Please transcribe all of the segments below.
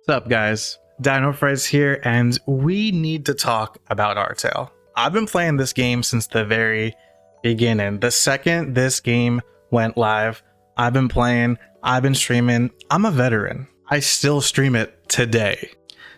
What's up, guys? Dinofries here, and we need to talk about Artale. I've been playing this game since the very beginning. The second this game went live, I've been playing, I've been streaming. I'm a veteran. I still stream it today.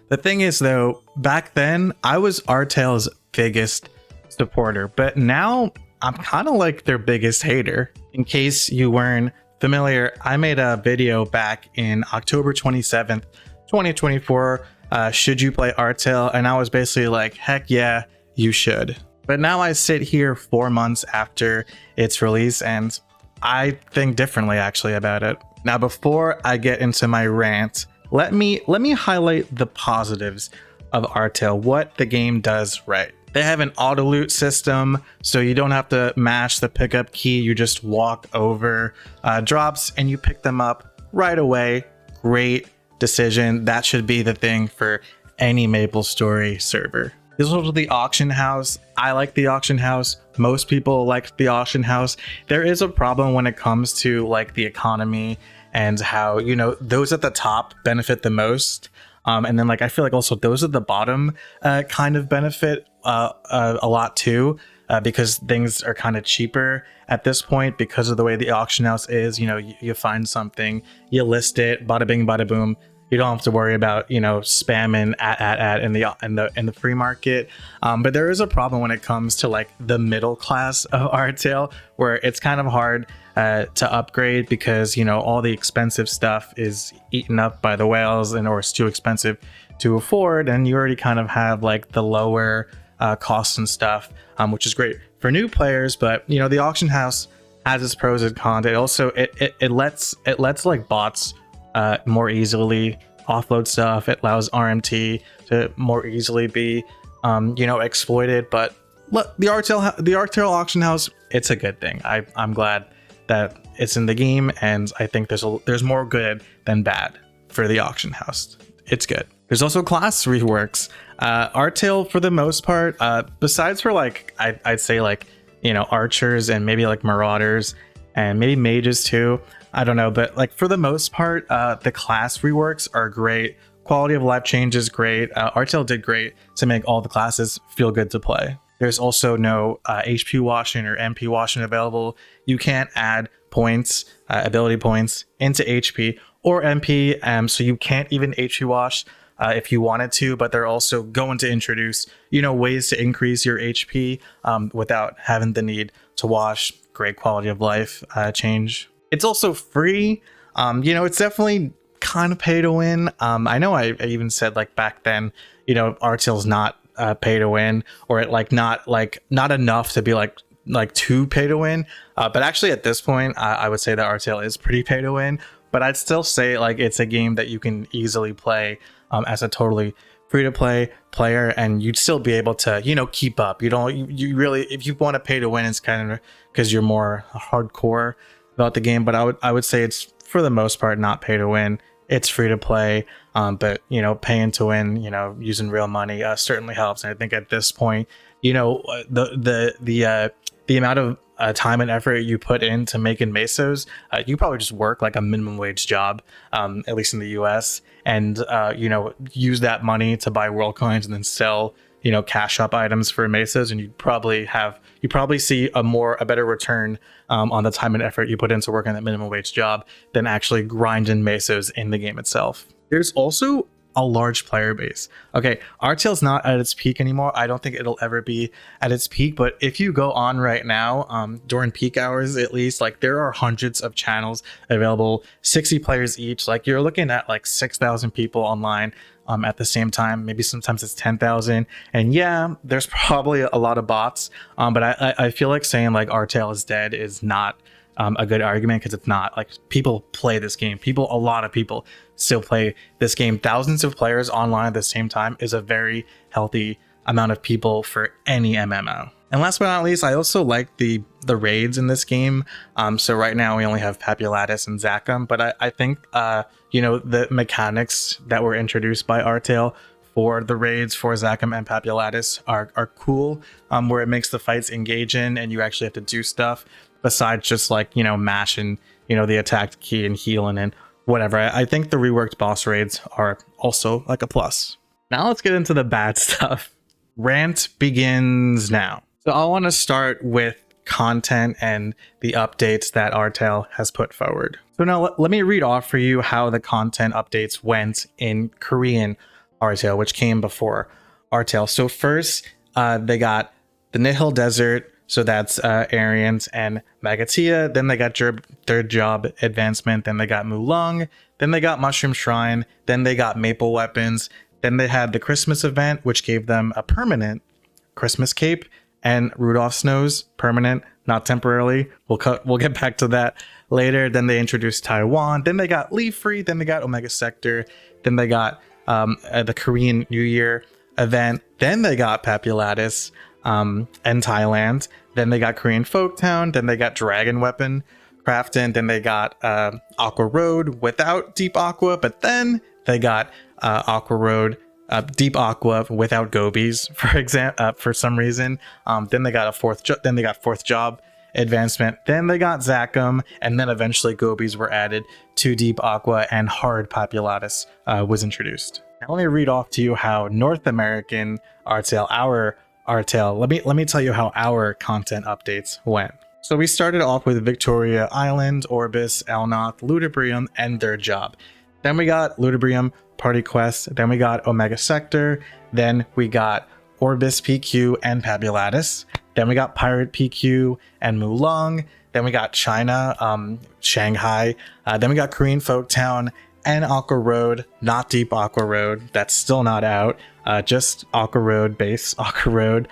The thing is, though, back then, I was Artale's biggest supporter, but now I'm kind of like their biggest hater. In case you weren't familiar, I made a video back in October 27th, 2024, should you play Artale? And I was basically like, heck yeah, you should. But now I sit here 4 months after its release and I think differently actually about it. Now, before I get into my rant, let me highlight the positives of Artale, what the game does right. They have an auto loot system, so you don't have to mash the pickup key. You just walk over drops and you pick them up right away. Great decision. That should be the thing for any MapleStory server. This is also the auction house. I like the auction house. Most people like the auction house. There is a problem when it comes to like the economy and how, you know, those at the top benefit the most. And then like I feel like also those at the bottom kind of benefit a lot too, because things are kind of cheaper at this point because of the way the auction house is. You know, you find something, you list it, bada bing, bada boom. You don't have to worry about, you know, spamming at in the free market. But there is a problem when it comes to like the middle class of Artale, where it's kind of hard to upgrade because, you know, all the expensive stuff is eaten up by the whales or it's too expensive to afford. And you already kind of have like the lower costs and stuff, which is great for new players. But, you know, the auction house has its pros and cons. It also it lets like bots more easily offload stuff. It allows RMT to more easily be you know, exploited. But look, the Artale auction house, it's a good thing. I'm glad that it's in the game, and I think there's more good than bad for the auction house. It's good. There's also class reworks. Artale, for the most part, besides for like I'd say like, you know, archers and maybe like marauders and maybe mages too, I don't know, but like for the most part, the class reworks are great. Quality of life change is great. Artale did great to make all the classes feel good to play. There's also no HP washing or MP washing available. You can't add points, ability points into HP or MP, so you can't even HP wash if you wanted to, but they're also going to introduce, you know, ways to increase your HP without having the need to wash. Great quality of life change. It's also free. You know, it's definitely kind of pay to win. I know I even said like back then, you know, Artale's not pay to win, or it like not enough to be like too pay to win. But actually at this point, I would say that Artale is pretty pay to win. But I'd still say like it's a game that you can easily play as a totally free to play player, and you'd still be able to, you know, keep up. You really, if you want to pay to win, it's kind of because you're more hardcore about the game. But I would say it's for the most part not pay to win. It's free to play, but, you know, paying to win, you know, using real money certainly helps. And I think at this point, you know, the amount of time and effort you put into making mesos, you probably just work like a minimum wage job, at least in the US, and you know, use that money to buy world coins and then sell, you know, cash up items for mesos, and you probably see a better return on the time and effort you put into working that minimum wage job than actually grinding mesos in the game itself. There's also a large player base. Okay, Artale's not at its peak anymore. I don't think it'll ever be at its peak, but if you go on right now, during peak hours at least, like there are hundreds of channels available, 60 players each. Like you're looking at like 6,000 people online at the same time. Maybe sometimes it's 10,000. And yeah, there's probably a lot of bots, but I feel like saying like Artale is dead is not a good argument, because it's not. Like, people play this game. A lot of people still play this game. Thousands of players online at the same time is a very healthy amount of people for any MMO. And last but not least, I also like the raids in this game. So right now we only have Papulatus and Zachem, but I think you know, the mechanics that were introduced by Artale for the raids for Zachem and Papulatus are cool, where it makes the fights engaging and you actually have to do stuff besides just like, you know, mashing, you know, the attack key and healing and whatever. I think the reworked boss raids are also like a plus. Now let's get into the bad stuff. Rant begins now. So I want to start with content and the updates that Artale has put forward. So now let me read off for you how the content updates went in Korean Artale, which came before Artale. So first, they got the Nihil Desert, so that's Arians and Magatia. Then they got third job advancement. Then they got Mulong. Then they got Mushroom Shrine. Then they got Maple Weapons. Then they had the Christmas event, which gave them a permanent Christmas cape, and Rudolph's nose, permanent, not temporarily. We'll get back to that later. Then they introduced Taiwan. Then they got Leaf Free. Then they got Omega Sector. Then they got the Korean New Year event. Then they got Papulatus and Thailand. Then they got Korean Folktown. Then they got Dragon Weapon Crafton. Then they got Aqua Road without Deep Aqua. But then they got Aqua Road, Deep Aqua without Gobies, for some reason. Then they got fourth job advancement. Then they got Zachem, and then eventually Gobies were added to Deep Aqua, and Hard Populatus was introduced. Now let me read off to you how North American Artale, our Artale. Let me tell you how our content updates went. So we started off with Victoria Island, Orbis, Elnoth, Ludibrium, and Third Job. Then we got Ludibrium Party Quest. Then we got Omega Sector. Then we got Orbis PQ and Papulatus. Then we got Pirate PQ and Mulong. Then we got China, Shanghai. Then we got Korean Folktown and Aqua Road, not Deep Aqua Road. That's still not out. Just Aqua Road base, Aqua Road.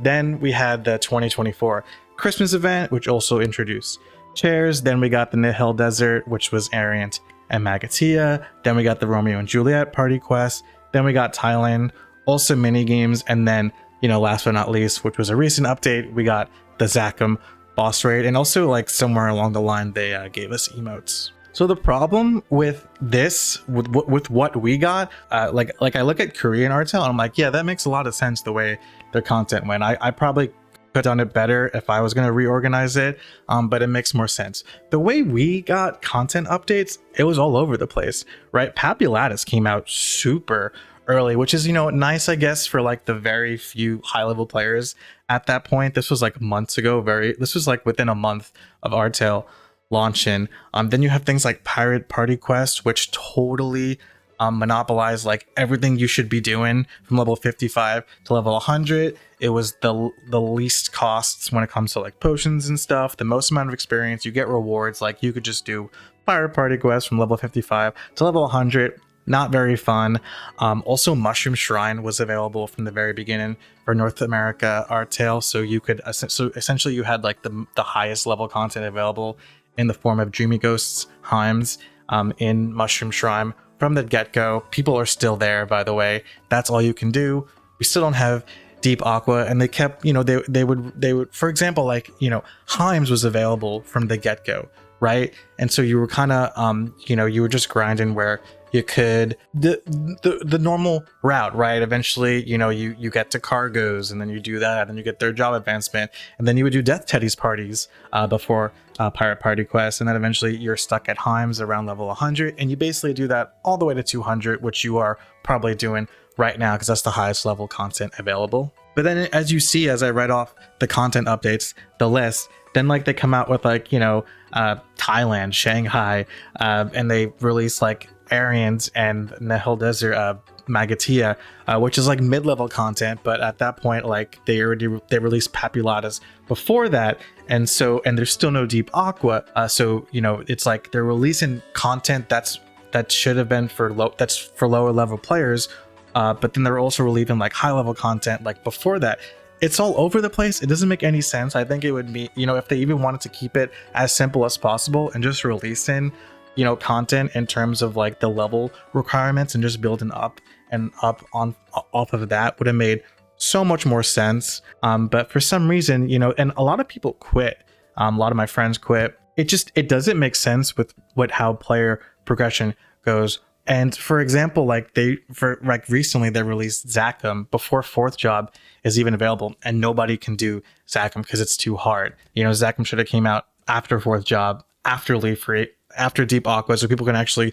Then we had the 2024 Christmas event, which also introduced chairs. Then we got the Nihil Desert, which was Ariant and Magatia. Then we got the Romeo and Juliet Party Quest. Then we got Thailand, also mini games, and then, last but not least, which was a recent update, we got the Zachem boss raid, and also like somewhere along the line they gave us emotes. So the problem with this, with what we got, like I look at Korean Artale and I'm like, yeah, that makes a lot of sense the way their content went. I probably could have done it better if I was going to reorganize it, but it makes more sense. The way we got content updates, it was all over the place, right? Papulatus came out super early, which is, nice, I guess, for like the very few high-level players at that point. This was like months ago. This was like within a month of Artale launching. Then you have things like Pirate Party Quest, which totally monopolize like everything you should be doing from level 55 to level 100. It was the least costs when it comes to like potions and stuff, the most amount of experience. You get rewards, like you could just do Pirate Party Quest from level 55 to level 100. Not very fun. Also, Mushroom Shrine was available from the very beginning for North America Artale, so you could essentially you had like the highest level content available in the form of Dreamy Ghosts, Heims, in Mushroom Shrine from the get-go. People are still there, by the way. That's all you can do. We still don't have Deep Aqua, and they kept, they would, for example, like, Heims was available from the get-go, right? And so you were kind of, you were just grinding where you could the normal route, right? Eventually, you get to cargoes, and then you do that, and you get Third Job advancement, and then you would do Death Teddy's parties before Pirate Party Quest, and then eventually you're stuck at Heims around level 100, and you basically do that all the way to 200, which you are probably doing right now because that's the highest level content available. But then, as you see, as I read off the content updates, the list, then like they come out with like Thailand, Shanghai, and they release like Arians and Nihil Desert, Magatia, which is like mid-level content, but at that point, like they released Papulatus before that, and there's still no Deep Aqua, so it's like they're releasing content that should have been for lower level players, but then they're also releasing like high level content like before that. It's all over the place. It doesn't make any sense. I think it would be, if they even wanted to keep it as simple as possible and just releasing content in terms of like the level requirements and just building up off of that would have made so much more sense. But for some reason, and a lot of people quit. A lot of my friends quit. It doesn't make sense with how player progression goes. And for example, recently they released Zachem before Fourth Job is even available, and nobody can do Zachem because it's too hard. Zachem should have came out after Fourth Job, after Leaf Free, after deep aqua, so people can actually,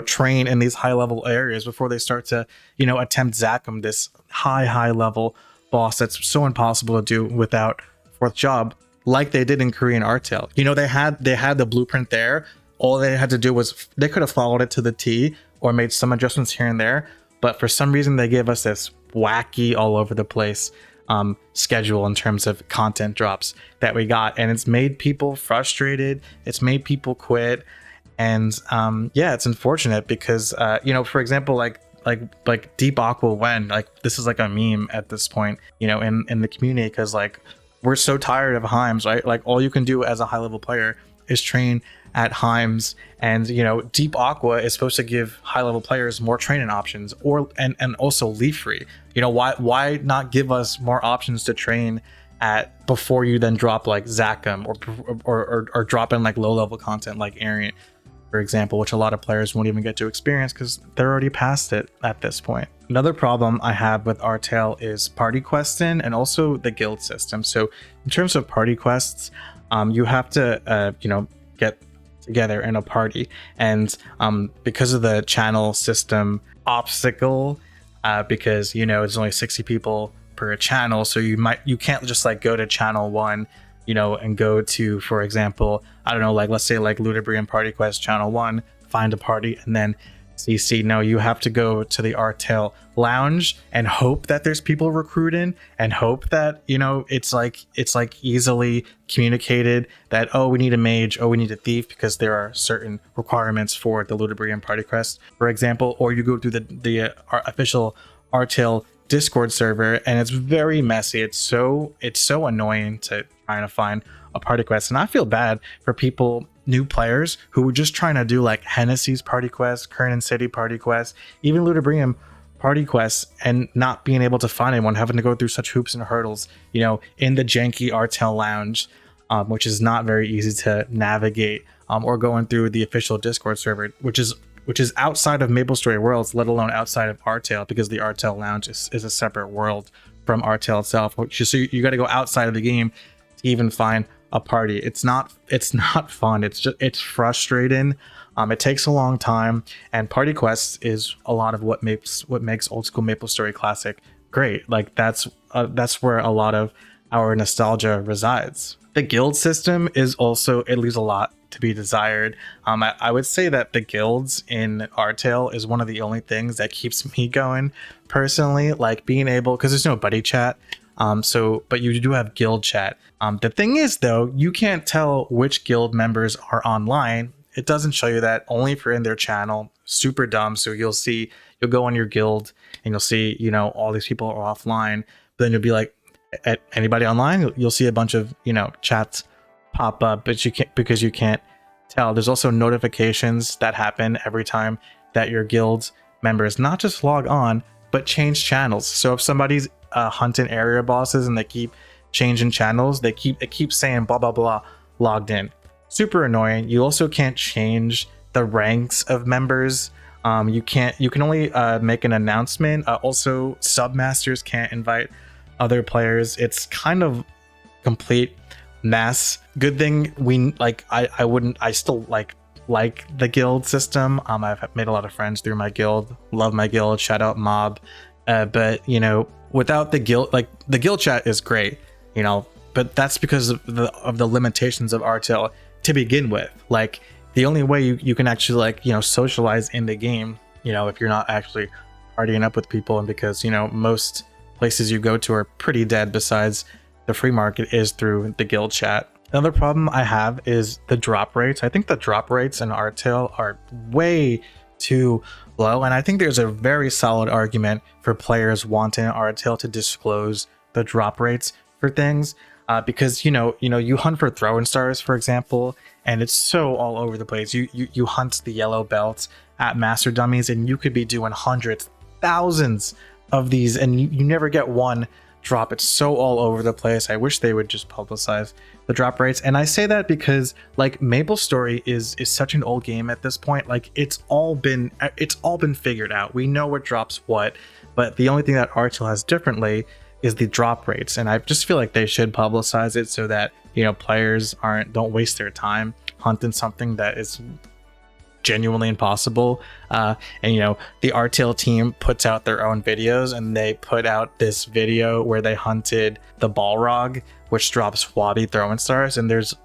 train in these high level areas before they start to, attempt Zakum, this high level boss that's so impossible to do without fourth job, like they did in Korean Artale. They had the blueprint there. All they had to do was, they could have followed it to the T or made some adjustments here and there, but for some reason they gave us this wacky all over the place schedule in terms of content drops that we got, and it's made people frustrated, it's made people quit, and yeah, it's unfortunate because for example, like deep aqua, when like this is like a meme at this point, in the community, because like we're so tired of Heims, right? Like all you can do as a high level player is train at Heims, and deep aqua is supposed to give high level players more training options, and also leaf free. Why not give us more options to train at before you then drop like Zakum or drop in like low level content like Ariant, for example, which a lot of players won't even get to experience because they're already past it at this point. Another problem I have with Artale is party questing and also the guild system. So in terms of party quests, you have to get together in a party, and because of the channel system obstacle, because it's only 60 people per channel, so you can't just like go to channel 1 and go to, for example, I don't know, like let's say like Ludibrium party quest channel 1, find a party and then CC. No, you have to go to the Artale lounge and hope that there's people recruiting, and hope that it's like easily communicated that, oh, we need a mage, oh, we need a thief, because there are certain requirements for the Ludibrium party quest, for example. Or you go through the official Artale Discord server, and it's very messy. It's so annoying to trying to find a party quest, and I feel bad for people, new players, who were just trying to do like Hennessy's party quest, Kernan City party quest, even Ludibrium party quests, and not being able to find anyone, having to go through such hoops and hurdles, in the janky Artale lounge, which is not very easy to navigate, or going through the official Discord server, which is outside of MapleStory Worlds, let alone outside of Artale, because the Artale lounge is a separate world from Artale itself. So you got to go outside of the game to even find a party. It's not fun. It's frustrating. It takes a long time, and party quests is a lot of what makes old school MapleStory Classic great. Like that's where a lot of our nostalgia resides. The guild system is also, it leaves a lot to be desired. I would say that the guilds in Artale is one of the only things that keeps me going personally, like being able, because there's no buddy chat, but you do have guild chat. The thing is though, you can't tell which guild members are online. It doesn't show you that, only if you're in their channel. Super dumb. So you'll go on your guild and you'll see, all these people are offline, but then you'll be like, at anybody online? You'll see a bunch of, chats pop up, but because you can't tell. There's also notifications that happen every time that your guild members not just log on, but change channels. So if somebody's hunting area bosses and they keep changing channels, it keeps saying blah blah blah logged in. Super annoying. You also can't change the ranks of members. You can only make an announcement. Also, submasters can't invite other players. It's kind of complete mess. Good thing I still like the guild system. I've made a lot of friends through my guild. Love my guild. Shout out mob. But without the guild, like the guild chat is great, but that's because of the limitations of Artale to begin with. Like the only way you can actually socialize in the game, if you're not actually partying up with people, and because most places you go to are pretty dead besides the free market, is through the guild chat. Another problem I have is the drop rates. I think the drop rates in Artale are way too low, and I think there's a very solid argument for players wanting Artale to disclose the drop rates for things, because you hunt for throwing stars, for example, and it's so all over the place. You hunt the yellow belts at master dummies, and you could be doing hundreds, thousands of these, and you never get one drop. It's so all over the place. I wish they would just publicize the drop rates. And I say that because MapleStory is such an old game at this point. Like it's all been figured out. We know what drops what, but the only thing that Artale has differently is the drop rates. And I just feel like they should publicize it so that players don't waste their time hunting something that is genuinely impossible. And you know, the Artale team puts out their own videos, and they put out this video where they hunted the Balrog, which drops Wabi throwing stars. And there's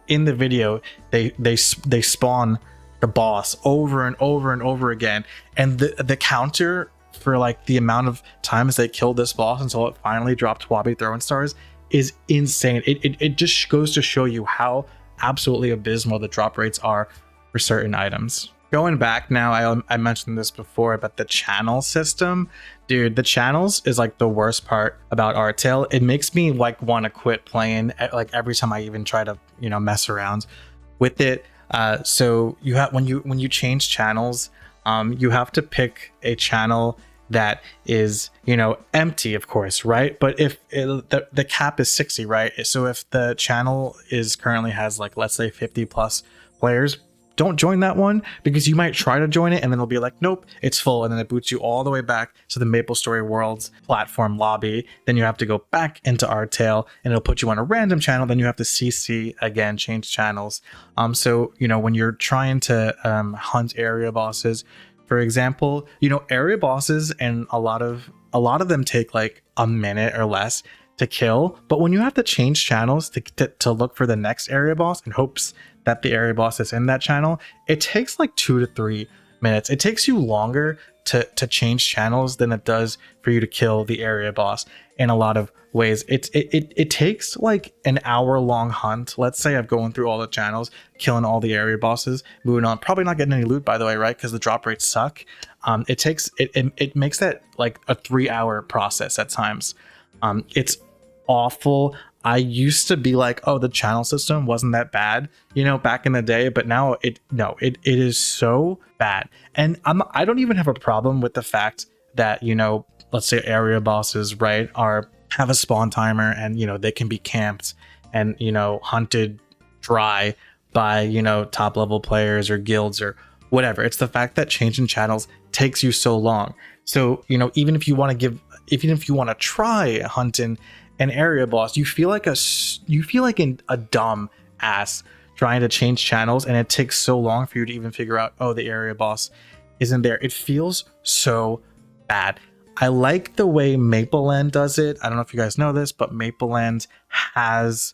in the video they spawn the boss over and over and over again, and the counter for like the amount of times they killed this boss until it finally dropped Wabi throwing stars is insane. It just goes to show you how absolutely abysmal the drop rates are for certain items. Going back now, I mentioned this before, but the channel system, dude, the channels is like the worst part about Artale. It makes me like want to quit playing like every time I even try to, you know, mess around with it. So you have, when you change channels, you have to pick a channel that is, you know, empty, of course, right? But if the cap is 60, right? So if the channel is currently has like, let's say 50 plus players, don't join that one, because you might try to join it and then it'll be like, nope, it's full. And then it boots you all the way back to the MapleStory Worlds platform lobby. Then you have to go back into Artale and it'll put you on a random channel. Then you have to CC again, change channels. So, you know, when you're trying to hunt area bosses, for example, you know, area bosses, and a lot of them take like a minute or less to kill. But when you have to change channels to look for the next area boss in hopes that the area boss is in that channel, it takes like 2 to 3 minutes. It takes you longer to change channels than it does for you to kill the area boss in a lot of ways. It takes like an hour-long hunt. Let's say I'm going through all the channels, killing all the area bosses, moving on, probably not getting any loot, by the way, right? Because the drop rates suck. It makes that like a 3-hour process at times. It's awful. I used to be like, oh, the channel system wasn't that bad, you know, back in the day, but now it is so bad. And I don't even have a problem with the fact that, you know, let's say area bosses, right, have a spawn timer, and, you know, they can be camped and, you know, hunted dry by, you know, top level players or guilds or whatever. It's the fact that changing channels takes you so long. So, you know, even if you want to try hunting an area boss, you feel like a dumb ass trying to change channels, and it takes so long for you to even figure out, oh, the area boss isn't there. It feels so bad. I like the way Mapleland does it. I don't know if you guys know this, but Mapleland has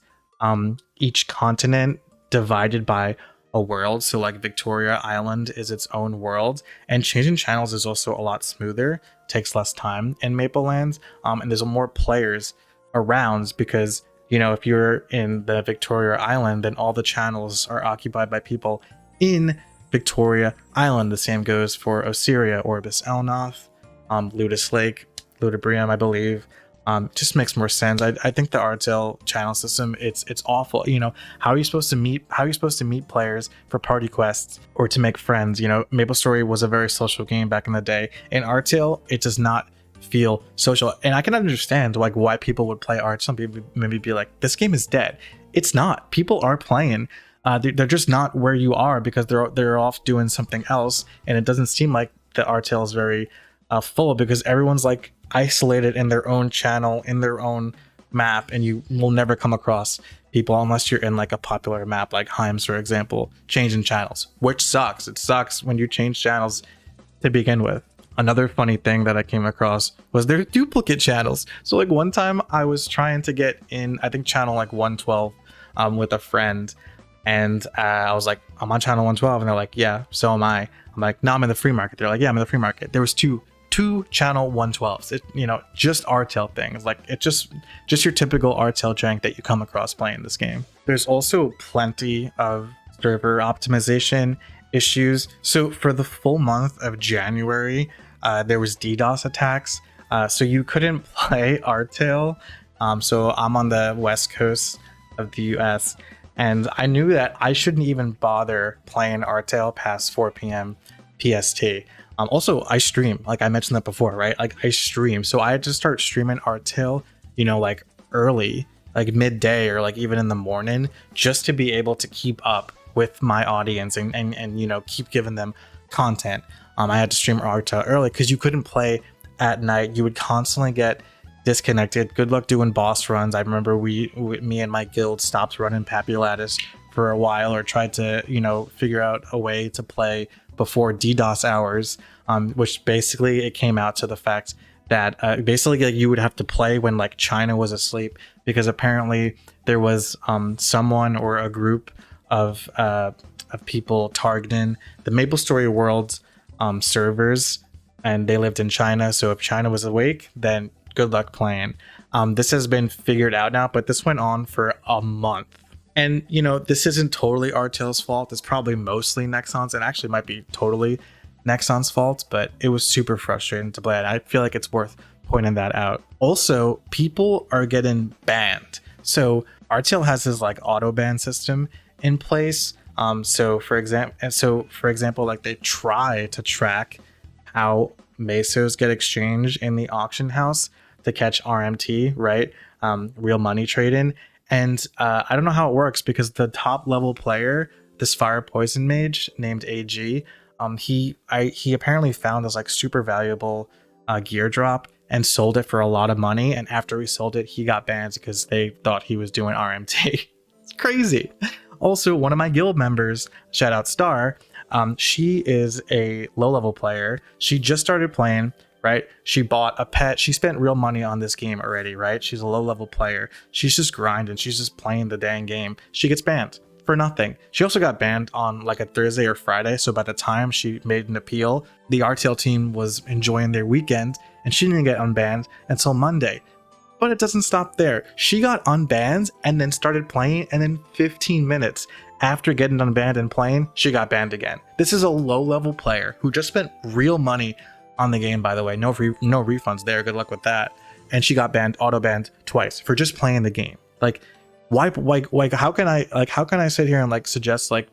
each continent divided by a world. So like Victoria Island is its own world, and changing channels is also a lot smoother, takes less time in Mapleland, and there's more players around, because, you know, if you're in the Victoria Island, then all the channels are occupied by people in Victoria Island. The same goes for Osiria, Orbis Elnoth, Ludus Lake, Ludibrium, I believe. Just makes more sense. I think the Artale channel system, it's awful. You know, how are you supposed to meet players for party quests or to make friends? You know, MapleStory was a very social game back in the day. In Artale, it does not feel social, and I can understand like why people would play art. Some people maybe be like, this game is dead. It's not. People are playing. They're just not where you are, because they're off doing something else, and it doesn't seem like the Artale is very full, because everyone's like isolated in their own channel, in their own map, and you will never come across people unless you're in like a popular map like Heims, for example, changing channels, which sucks. It sucks when you change channels to begin with. Another funny thing that I came across was their duplicate channels. So like one time I was trying to get in, I think channel like 112 with a friend, and I was like, I'm on channel 112, and they're like, yeah, so am I. I'm like, no, I'm in the free market. They're like, yeah, I'm in the free market. There was two channel 112s. It, you know, just Artale things. Like, it's just your typical Artale jank that you come across playing this game. There's also plenty of server optimization issues. So for the full month of January, there was DDoS attacks. So you couldn't play Artale. So I'm on the west coast of the US, and I knew that I shouldn't even bother playing Artale past 4 p.m. PST. Also, I stream, like I mentioned that before, right? Like I stream. So I had to start streaming Artale, you know, like early, like midday, or like even in the morning, just to be able to keep up with my audience and you know, keep giving them content. I had to stream Artale early because you couldn't play at night. You would constantly get disconnected. Good luck doing boss runs. I remember me and my guild stopped running Papulatus for a while, or tried to, figure out a way to play before DDoS hours, which basically it came out to the fact that basically like, you would have to play when like China was asleep, because apparently there was someone or a group of people targeting the MapleStory World servers, and they lived in China. So if China was awake, then good luck playing. This has been figured out now, but this went on for a month. And, this isn't totally Artale's fault. It's probably mostly Nexon's, and actually might be totally Nexon's fault, but it was super frustrating to play. And I feel like it's worth pointing that out. Also, people are getting banned. So Artale has this like auto ban system in place. So for example, like they try to track how mesos get exchanged in the auction house to catch RMT, right? Real money trading. And I don't know how it works, because the top level player, this fire poison mage named AG, he apparently found this like super valuable gear drop and sold it for a lot of money. And after he sold it, he got banned because they thought he was doing RMT. It's crazy. Also, one of my guild members, shout out Star, she is a low level player. She just started playing, right? She bought a pet. She spent real money on this game already, right? She's a low level player. She's just grinding. She's just playing the dang game. She gets banned for nothing. She also got banned on like a Thursday or Friday. So by the time she made an appeal, the Artale team was enjoying their weekend, and she didn't get unbanned until Monday. But it doesn't stop there. She got unbanned and then started playing, and in 15 minutes after getting unbanned and playing, she got banned again. This is a low-level player who just spent real money on the game, by the way. No refunds there. Good luck with that. And she got banned, auto-banned twice for just playing the game. Like, why? Like, how can I sit here and like suggest like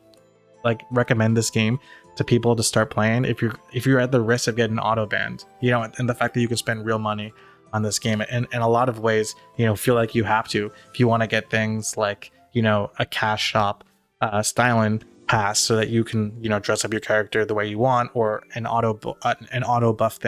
recommend this game to people to start playing if you're at the risk of getting auto-banned? And the fact that you can spend real money on this game, and in a lot of ways, feel like you have to if you want to get things like a cash shop styling pass, so that you can dress up your character the way you want, or an auto buff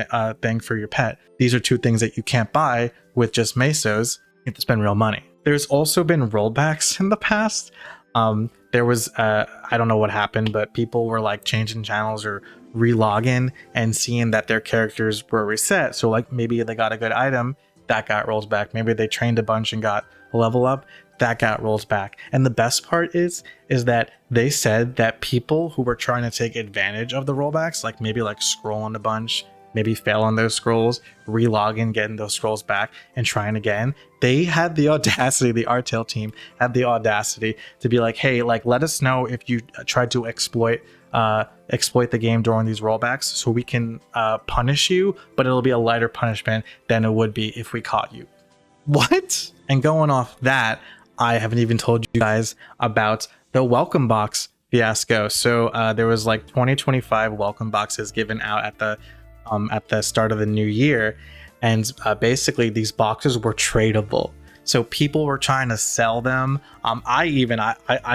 thing for your pet. These are two things that you can't buy with just mesos. You have to spend real money. There's also been rollbacks in the past. There was I don't know what happened, but people were like changing channels or relogging and seeing that their characters were reset. So like maybe they got a good item, that got rolled back. Maybe they trained a bunch and got a level up, that got rolled back. And the best part is that they said that people who were trying to take advantage of the rollbacks, like maybe like scrolling a bunch, maybe fail on those scrolls, relogging, getting those scrolls back and trying again, they had the audacity, the Artale team had the audacity to be like, hey, like let us know if you tried to exploit the game during these rollbacks, so we can punish you, but it'll be a lighter punishment than it would be if we caught you. What? And going off that, I haven't even told you guys about the welcome box fiasco. So there was like 2025 welcome boxes given out at the start of the new year, and basically these boxes were tradable. So people were trying to sell them. I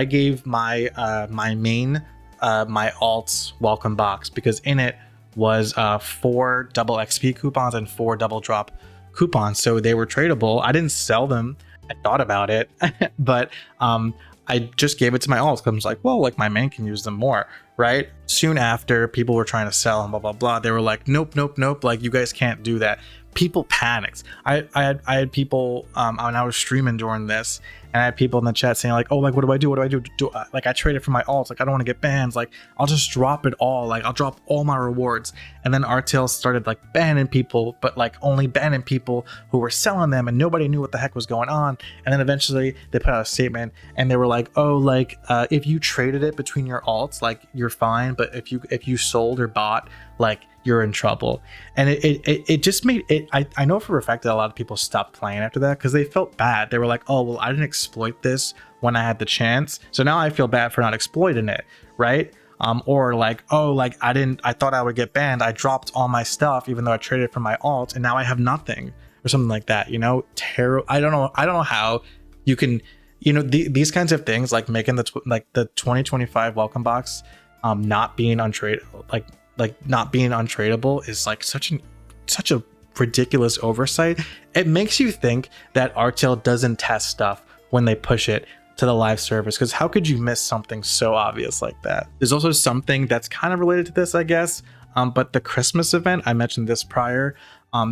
gave my main my alt's welcome box, because in it was 4 double XP coupons and 4 double drop coupons, so they were tradable. I didn't sell them. I thought about it, but I just gave it to my alt, because I was like, well, like my main can use them more, right? Soon after, people were trying to sell and blah blah blah. They were like, nope, like you guys can't do that. People panicked. I had people when I was streaming during this, and I had people in the chat saying like, oh, like what do I do? Like I traded for my alt, like I don't want to get banned, like I'll just drop it all, like I'll drop all my rewards. And then Artale started like banning people, but like only banning people who were selling them, and nobody knew what the heck was going on. And then eventually they put out a statement and they were like, oh, like if you traded it between your alts, like you're fine, but if you sold or bought, like you're in trouble. And it just made it, I know for a fact that a lot of people stopped playing after that, because they felt bad. They were like, oh, well, I didn't exploit this when I had the chance, so now I feel bad for not exploiting it, right? Or like, oh, like I thought I would get banned, I dropped all my stuff even though I traded for my alt, and now I have nothing, or something like that, terrible. I don't know how you can, these kinds of things, like making the 2025 welcome box not being untradeable, like not being untradeable is like such a ridiculous oversight. It makes you think that Artale doesn't test stuff when they push it to the live service, because how could you miss something so obvious like that? There's also something that's kind of related to this, I guess, but the Christmas event, I mentioned this prior,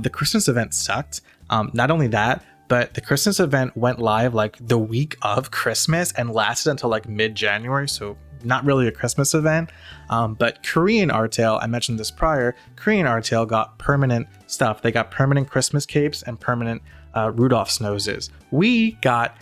the Christmas event sucked. Not only that, but the Christmas event went live like the week of Christmas and lasted until like mid-January, so not really a Christmas event. But Korean Artale, I mentioned this prior, Korean Artale got permanent stuff. They got permanent Christmas capes and permanent Rudolph's noses. We got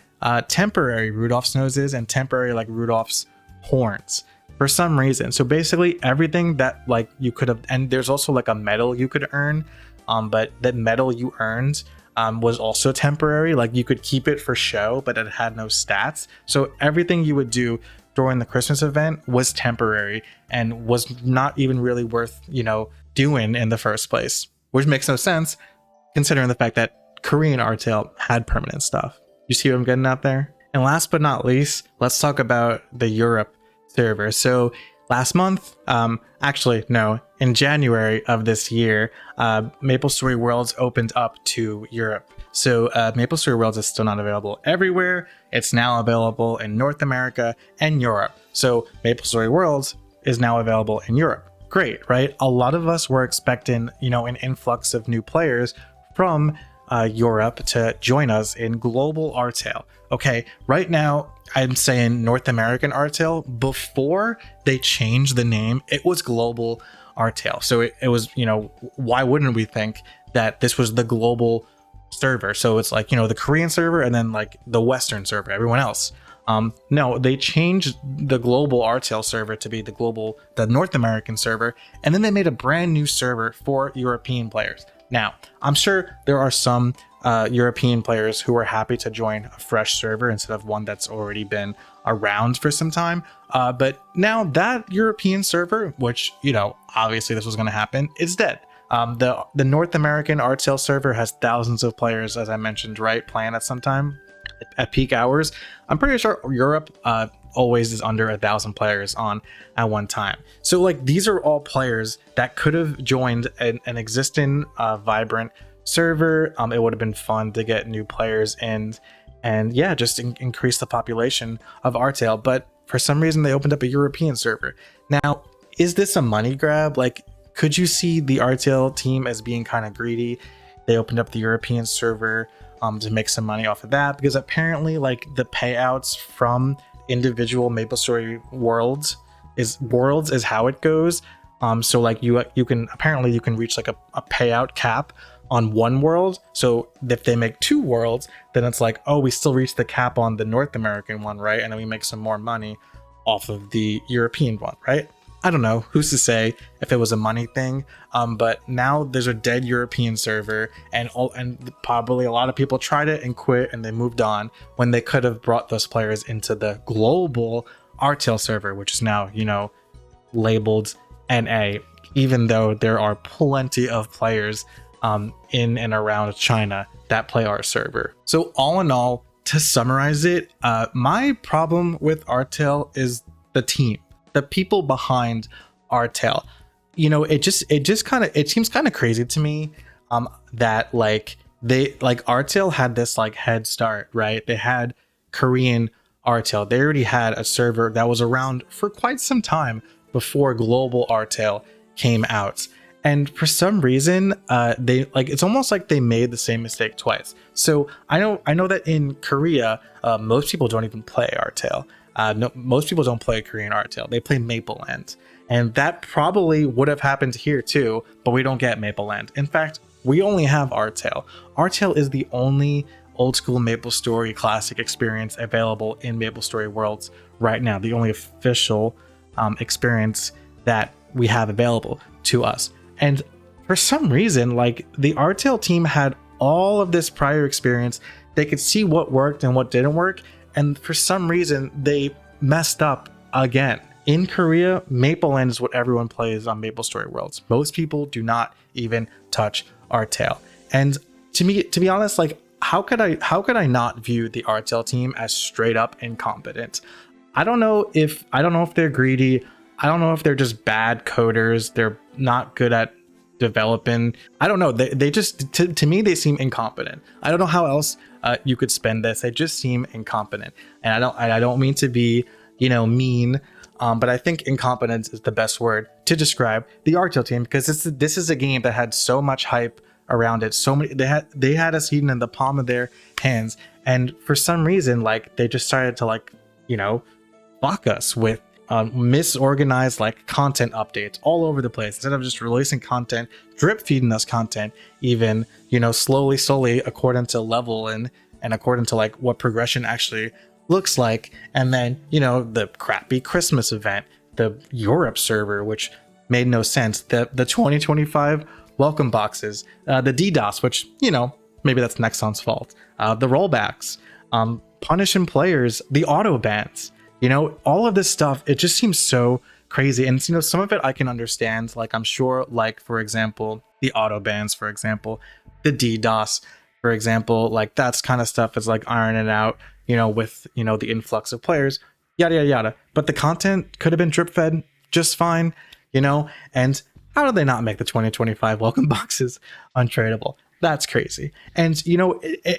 temporary Rudolph's noses and temporary like Rudolph's horns for some reason. So basically everything that like you could have, and there's also like a medal you could earn, but that medal you earned was also temporary. Like you could keep it for show, but it had no stats. So everything you would do during the Christmas event was temporary and was not even really worth, doing in the first place, which makes no sense considering the fact that Korean Artale had permanent stuff. You see what I'm getting at there? And last but not least, let's talk about the Europe server. So last month, in January of this year, MapleStory Worlds opened up to Europe. So MapleStory Worlds is still not available everywhere. It's now available in North America and Europe. So MapleStory Worlds is now available in Europe. Great, right? A lot of us were expecting, an influx of new players from Europe to join us in global Artale. Okay, right now I'm saying North American Artale. Before they changed the name, it was global Artale. So it was, why wouldn't we think that this was the global server? So it's like, the Korean server and then like the Western server, everyone else. No, they changed the global Artale server to be the North American server, and then they made a brand new server for European players. Now, I'm sure there are some European players who are happy to join a fresh server instead of one that's already been around for some time. But now that European server, which, obviously this was going to happen, is dead. The North American Artale server has thousands of players, as I mentioned, right, playing at some time at peak hours. I'm pretty sure Europe always is under 1,000 players on at one time. So like these are all players that could have joined an existing vibrant server. It would have been fun to get new players in and yeah, just increase the population of Artale. But for some reason they opened up a European server. Now, is this a money grab? Like, could you see the Artale team as being kind of greedy? They opened up the European server to make some money off of that, because apparently like the payouts from individual MapleStory worlds is how it goes. So like you can reach like a payout cap on one world. So if they make 2 worlds, then it's like, oh, we still reach the cap on the North American one, right? And then we make some more money off of the European one, right? I don't know, who's to say if it was a money thing, but now there's a dead European server, and probably a lot of people tried it and quit and they moved on when they could have brought those players into the global Artale server, which is now, labeled NA, even though there are plenty of players in and around China that play our server. So all in all, to summarize it, my problem with Artale is the team. The people behind Artale, it seems kind of crazy to me that Artale had this like head start, right? They had Korean Artale. They already had a server that was around for quite some time before global Artale came out. And for some reason, it's almost like they made the same mistake twice. So I know that in Korea, most people don't even play Artale. No, most people don't play Korean Artale. They play Mapleland. And that probably would have happened here too, but we don't get Mapleland. In fact, we only have Artale. Artale is the only old school MapleStory classic experience available in MapleStory Worlds right now. The only official experience that we have available to us. And for some reason, like the Artale team had all of this prior experience. They could see what worked and what didn't work. And for some reason, they messed up again. In Korea, Mapleland is what everyone plays on MapleStory Worlds. Most people do not even touch Artale. And to be honest, like how could I not view the Artale team as straight up incompetent? I don't know if they're greedy. I don't know if they're just bad coders. They're not good at developing. I don't know. They just to me they seem incompetent. I don't know how else you could spend this. They just seem incompetent, and I don't mean to be mean. But I think incompetence is the best word to describe the Artale team, because this is a game that had so much hype around it. So many they had us eaten in the palm of their hands, and for some reason, like, they just started to fuck us with misorganized content updates all over the place. Instead of just releasing content, drip feeding us content, even slowly according to level and according to what progression actually looks like. And then the crappy Christmas event, the Europe server, which made no sense, the 2025 welcome boxes, the DDoS, which maybe that's Nexon's fault, the rollbacks, punishing players, the auto bans, all of this stuff. It just seems so crazy. And some of it I can understand, I'm sure, for example, the auto bans, for example, the DDoS, for example, that's kind of stuff is ironing out with the influx of players, yada yada yada. But the content could have been drip fed just fine, and how did they not make the 2025 welcome boxes untradeable? That's crazy. And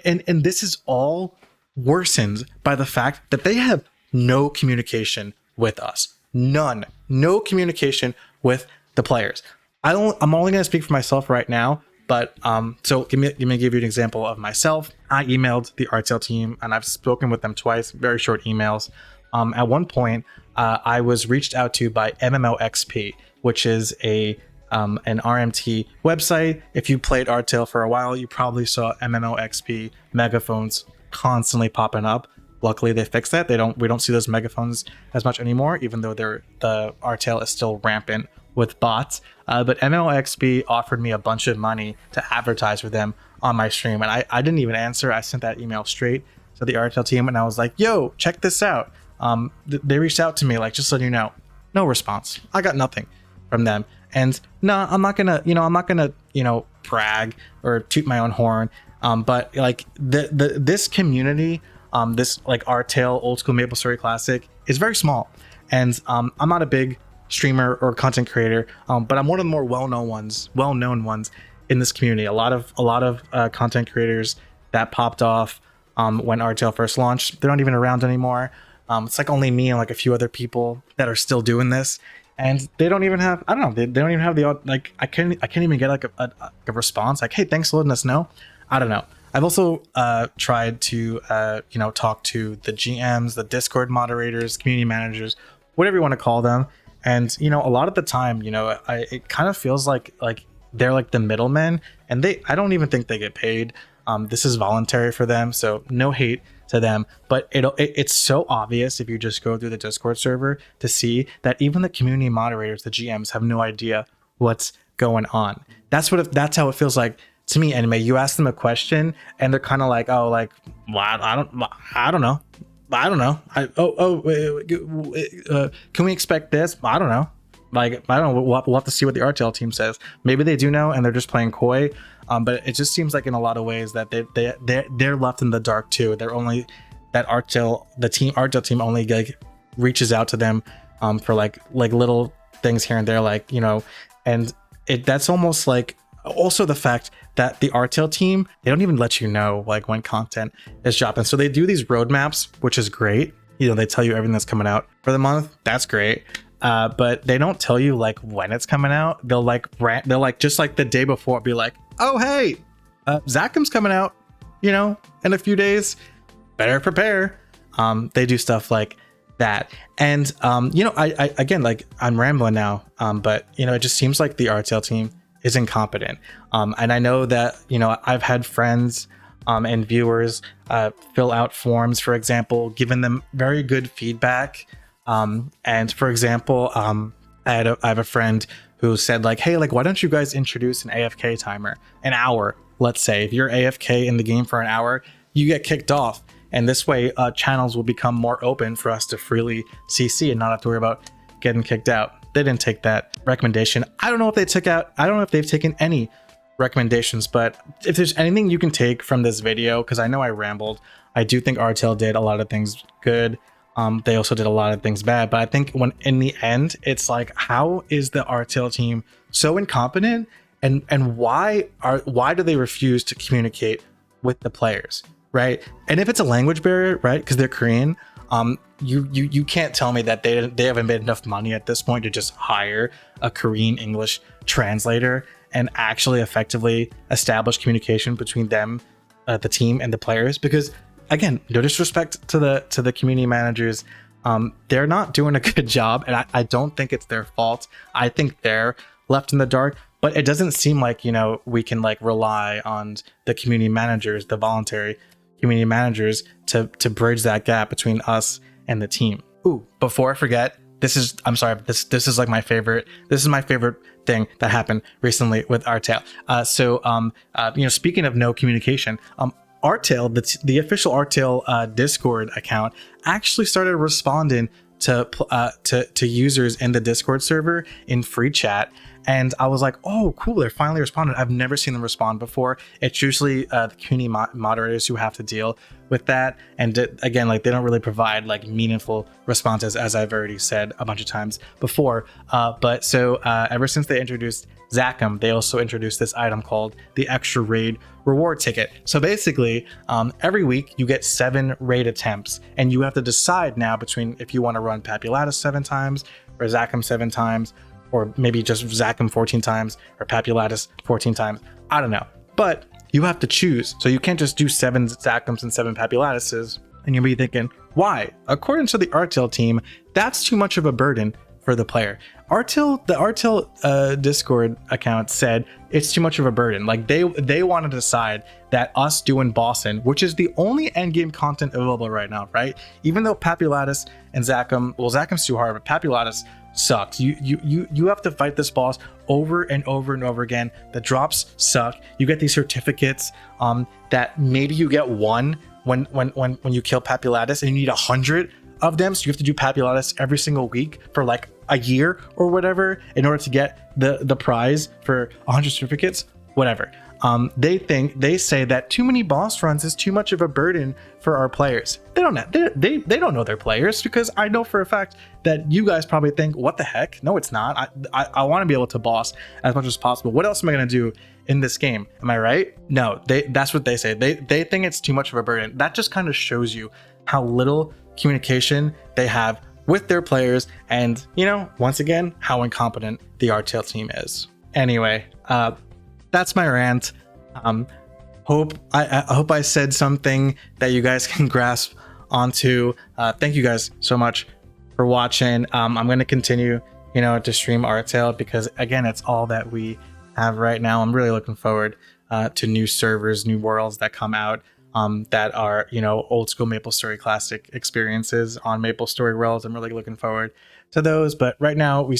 and this is all worsened by the fact that they have no communication with us. No communication with the players. I'm only going to speak for myself right now, but so let me give you an example of myself. I emailed the Artale team, and I've spoken with them twice, very short emails. At one point, I was reached out to by MMOXP, which is an RMT website. If you played Artale for a while, you probably saw MMOXP megaphones constantly popping up. Luckily, they fixed that. We don't see those megaphones as much anymore, even though the Artale is still rampant with bots. But MMOXP offered me a bunch of money to advertise for them on my stream, and I didn't even answer. I sent that email straight to the Artale team, and I was like, "Yo, check this out." They reached out to me, just so you know. No response. I got nothing from them. And no, I'm not gonna brag or toot my own horn. But this community, this Artale Old School MapleStory Classic is very small, and I'm not a big streamer or content creator, but I'm one of the more well-known ones in this community. A lot of content creators that popped off when Artale first launched, they're not even around anymore. It's only me and a few other people that are still doing this, and they don't even have, I don't know, they don't even have the I can't even get a response hey, thanks for letting us know. I don't know. I've also tried to talk to the GMs, the Discord moderators, community managers, whatever you want to call them, and a lot of the time, it kind of feels like they're the middlemen, and I don't even think they get paid. This is voluntary for them, so no hate to them, but it's so obvious if you just go through the Discord server to see that even the community moderators, the GMs, have no idea what's going on. That's how it feels like to me. Anyway, you ask them a question and they're kind of well, I don't know. Can we expect this? I don't know. I don't know. We'll have to see what the Artale team says. Maybe they do know and they're just playing coy. But it just seems in a lot of ways that they're left in the dark too. They're only that Artale team only reaches out to them for little things here and there, and that's almost also the fact that the Artale team, they don't even let you know when content is dropping. So they do these roadmaps, which is great. They tell you everything that's coming out for the month. That's great. But they don't tell you when it's coming out. They'll rant. They'll just the day before be oh hey, Zacham's coming out, in a few days. Better prepare. They do stuff like that, and I again, I'm rambling now, but it just seems like the Artale team is incompetent. And I know that I've had friends and viewers fill out forms, for example, giving them very good feedback. And for example, I have a friend who said hey, why don't you guys introduce an AFK timer, an hour? Let's say if you're AFK in the game for an hour, you get kicked off. And this way, channels will become more open for us to freely CC and not have to worry about getting kicked out. They didn't take that recommendation. I don't know if they've taken any recommendations, but if there's anything you can take from this video, because I know I rambled, I do think Artale did a lot of things good. They also did a lot of things bad, but I think when in the end, it's how is the Artale team so incompetent and why do they refuse to communicate with the players, right? And if it's a language barrier, right, because they're Korean, you can't tell me that they haven't made enough money at this point to just hire a Korean English translator and actually effectively establish communication between them, the team, and the players. Because again, no disrespect to the community managers, they're not doing a good job, and I don't think it's their fault. I think they're left in the dark, but it doesn't seem like, you know, we can like rely on the community managers, the voluntary community managers, to bridge that gap between us and the team. Ooh, before I forget, this is like my favorite. This is my favorite thing that happened recently with Artale. You know, speaking of no communication, Artale, the official Artale Discord account, actually started responding to users in the Discord server in free chat. And I was like, oh, cool, they're finally responding. I've never seen them respond before. It's usually the community moderators who have to deal with that. And again, like, they don't really provide like meaningful responses, as I've already said a bunch of times before. But ever since they introduced Zachem, they also introduced this item called the Extra Raid Reward Ticket. So basically, every week you get 7 raid attempts, and you have to decide now between if you want to run Papulatus 7 times or Zachem 7 times, or maybe just Zachem 14 times or Papulatus 14 times. I don't know. But you have to choose. So you can't just do 7 Zachems and 7 Papulatuses. And you'll be thinking, why? According to the Artale team, that's too much of a burden for the player. The Artale Discord account said it's too much of a burden. Like, they want to decide that us doing Boston, which is the only endgame content available right now, right? Even though Papulatus and Zachem, well, Zachem's too hard, but Papulatus sucks. You have to fight this boss over and over and over again. The drops suck. You get these certificates that maybe you get one when you kill Papulatus, and you need 100 of them, so you have to do Papulatus every single week for like a year or whatever in order to get the prize for 100 certificates, whatever. They say that too many boss runs is too much of a burden for our players. They don't know their players, because I know for a fact that you guys probably think, what the heck? No, it's not. I want to be able to boss as much as possible. What else am I going to do in this game? Am I right? No, that's what they say. They think it's too much of a burden. That just kind of shows you how little communication they have with their players, and, you know, once again, how incompetent the Artale team is. Anyway, that's my rant. I hope I said something that you guys can grasp onto. Thank you guys so much for watching. I'm going to continue, you know, to stream Artale, because again, it's all that we have right now. I'm really looking forward to new servers, new worlds that come out, that are, you know, old school MapleStory Classic experiences on MapleStory Worlds. I'm really looking forward to those. But right now we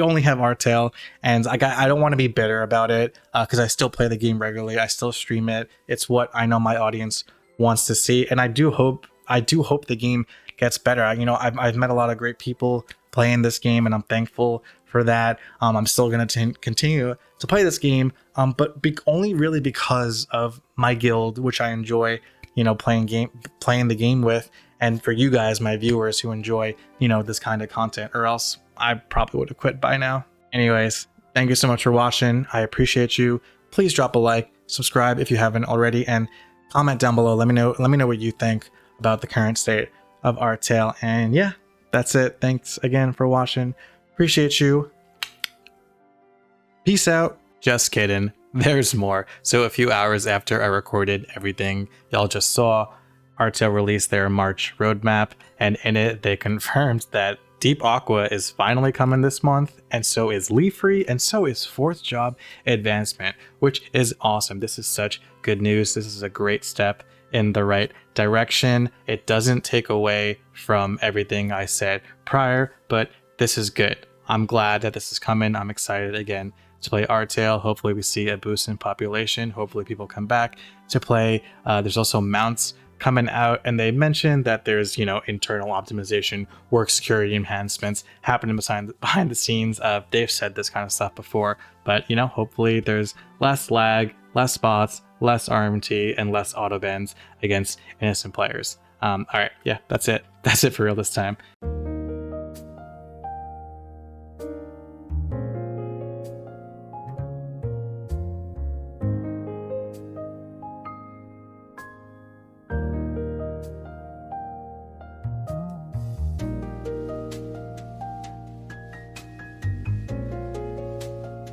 only have Artale, and I don't want to be bitter about it, because I still play the game regularly. I still stream it. It's what I know my audience wants to see, and I do hope the game gets better. I've met a lot of great people playing this game, and I'm thankful for that. I'm still going to continue to play this game, but only really because of my guild, which I enjoy, you know, playing the game with, and for you guys, my viewers, who enjoy, you know, this kind of content, or else I probably would have quit by now. Anyways, thank you so much for watching. I appreciate you. Please drop a like, subscribe if you haven't already, and comment down below. Let me know what you think about the current state of Artale. And yeah, that's it. Thanks again for watching. Appreciate you. Peace out. Just kidding. There's more. So a few hours after I recorded everything y'all just saw, Artale released their March roadmap, and in it they confirmed that Deep Aqua is finally coming this month, and so is Leafree, and so is 4th Job Advancement, which is awesome. This is such good news. This is a great step in the right direction. It doesn't take away from everything I said prior, but this is good. I'm glad that this is coming. I'm excited again to play Artale. Hopefully we see a boost in population. Hopefully people come back to play. There's also mounts coming out, and they mentioned that there's, you know, internal optimization, work security enhancements happening behind the scenes. They've said this kind of stuff before, but, you know, hopefully there's less lag, less spots, less RMT, and less auto bans against innocent players. All right, yeah, that's it for real this time.